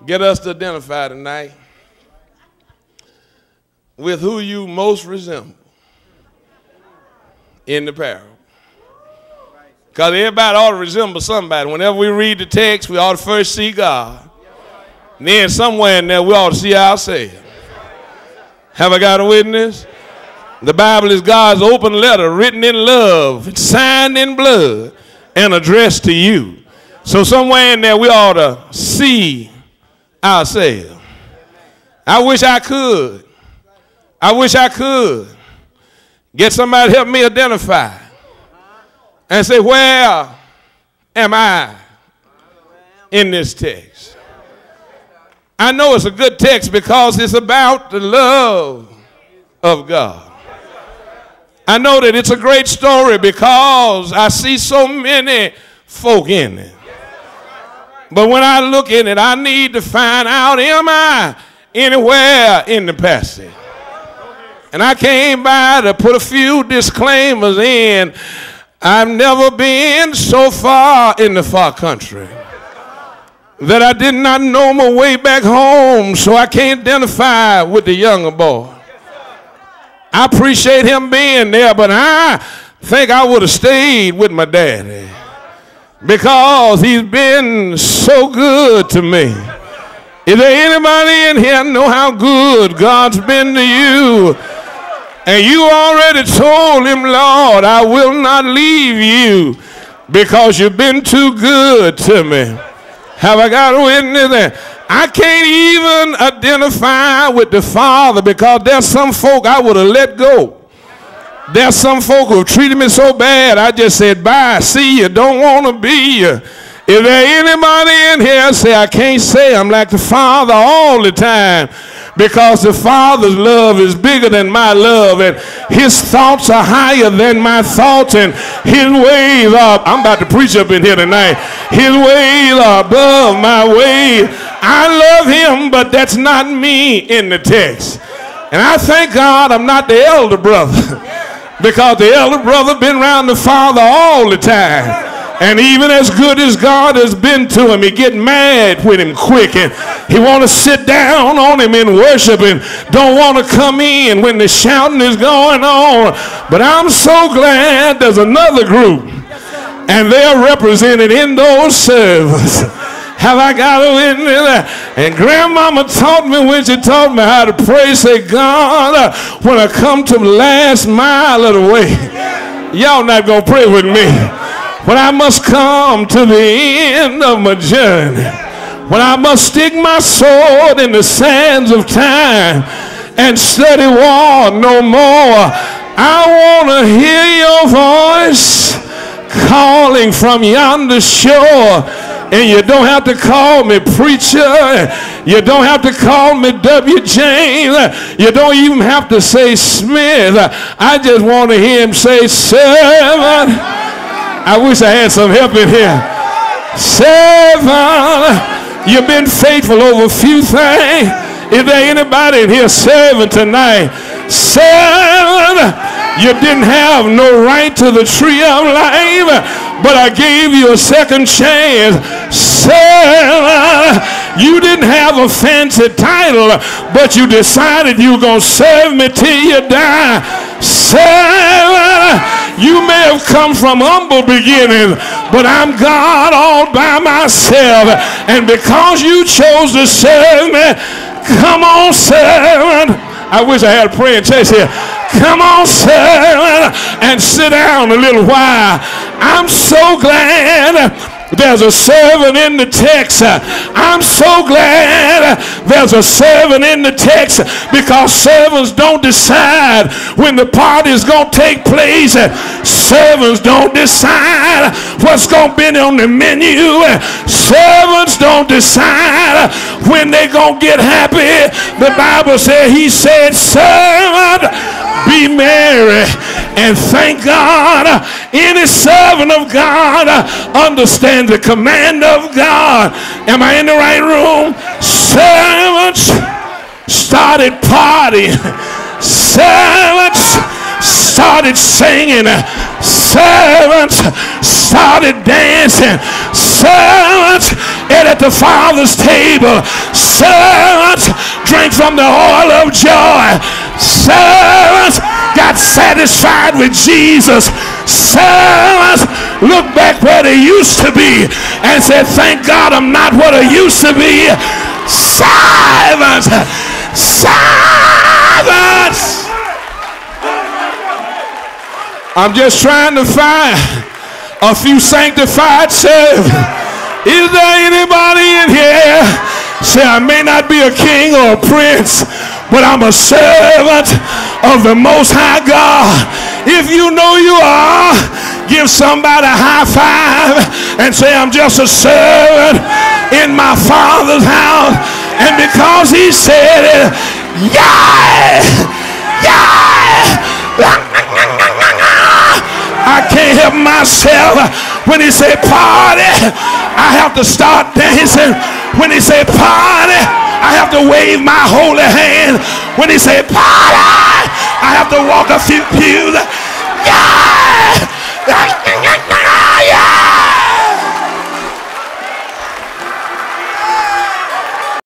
get us to identify tonight with who you most resemble in the parable. Because everybody ought to resemble somebody. Whenever we read the text, we ought to first see God. And then somewhere in there, we ought to see ourselves. Have I got a witness? The Bible is God's open letter, written in love, signed in blood, and addressed to you. So somewhere in there, we ought to see ourselves. I wish I could get somebody to help me identify and say, where am I in this text? I know it's a good text because it's about the love of God. I know that it's a great story because I see so many folk in it. But when I look in it, I need to find out, am I anywhere in the passage? And I came by to put a few disclaimers in. I've never been so far in the far country that I did not know my way back home, so I can't identify with the younger boy. I appreciate him being there, but I think I would have stayed with my daddy because he's been so good to me. Is there anybody in here know how good God's been to you? And you already told him, Lord, I will not leave you because you've been too good to me. Have I got a witness there? I can't even identify with the Father because there's some folk I would have let go. There's some folk who have treated me so bad, I just said, bye, see you, don't want to be you. Is there anybody in here say, I can't say I'm like the Father all the time because the Father's love is bigger than my love and his thoughts are higher than my thoughts and his ways are, I'm about to preach up in here tonight, his ways are above my ways. I love him, but that's not me in the text. And I thank God I'm not the elder brother because the elder brother been around the Father all the time. And even as good as God has been to him, he get mad with him quick and he want to sit down on him in worship and don't want to come in when the shouting is going on. But I'm so glad there's another group and they're represented in those servants. Have I got a witness? And grandmama taught me when she taught me how to pray, say, God, when I come to the last mile of the way, y'all not going to pray with me. When I must come to the end of my journey, when I must stick my sword in the sands of time and study war no more, I want to hear your voice calling from yonder shore. And you don't have to call me preacher. You don't have to call me W. James. You don't even have to say Smith. I just want to hear him say, servant. I wish I had some help in here. Servant, you've been faithful over a few things. Is there anybody in here serving tonight? Servant, you didn't have no right to the tree of life, but I gave you a second chance. Servant, you didn't have a fancy title, but you decided you were going to serve me till you die. Servant, you may have come from humble beginnings, but I'm God all by myself. And because you chose to serve me, come on, servant. I wish I had a praying church here. Come on, servant, and sit down a little while. I'm so glad there's a servant in the text. I'm so glad there's a servant in the text because servants don't decide when the party's going to take place. Servants don't decide what's going to be on the menu. Servants don't decide when they're going to get happy. The Bible said, he said, servant, be merry and thank God. Any servant of God understands the command of God. Am I in the right room? Servants started partying. Servants started singing. Servants started dancing. Servants ate at the Father's table. Servants drank from the oil of joy. Servants got satisfied with Jesus. Servants look back where they used to be and said, thank God I'm not what I used to be. Servants. Servants. I'm just trying to find a few sanctified servants. Is there anybody in here say, I may not be a king or a prince, but I'm a servant of the Most High God? If you know you are, give somebody a high five and say, I'm just a servant in my Father's house. And because he said it, yeah, yeah. I can't help myself. When he said party, I have to start dancing. When he said party, I have to wave my holy hand. When he said party, I have to walk a few pews.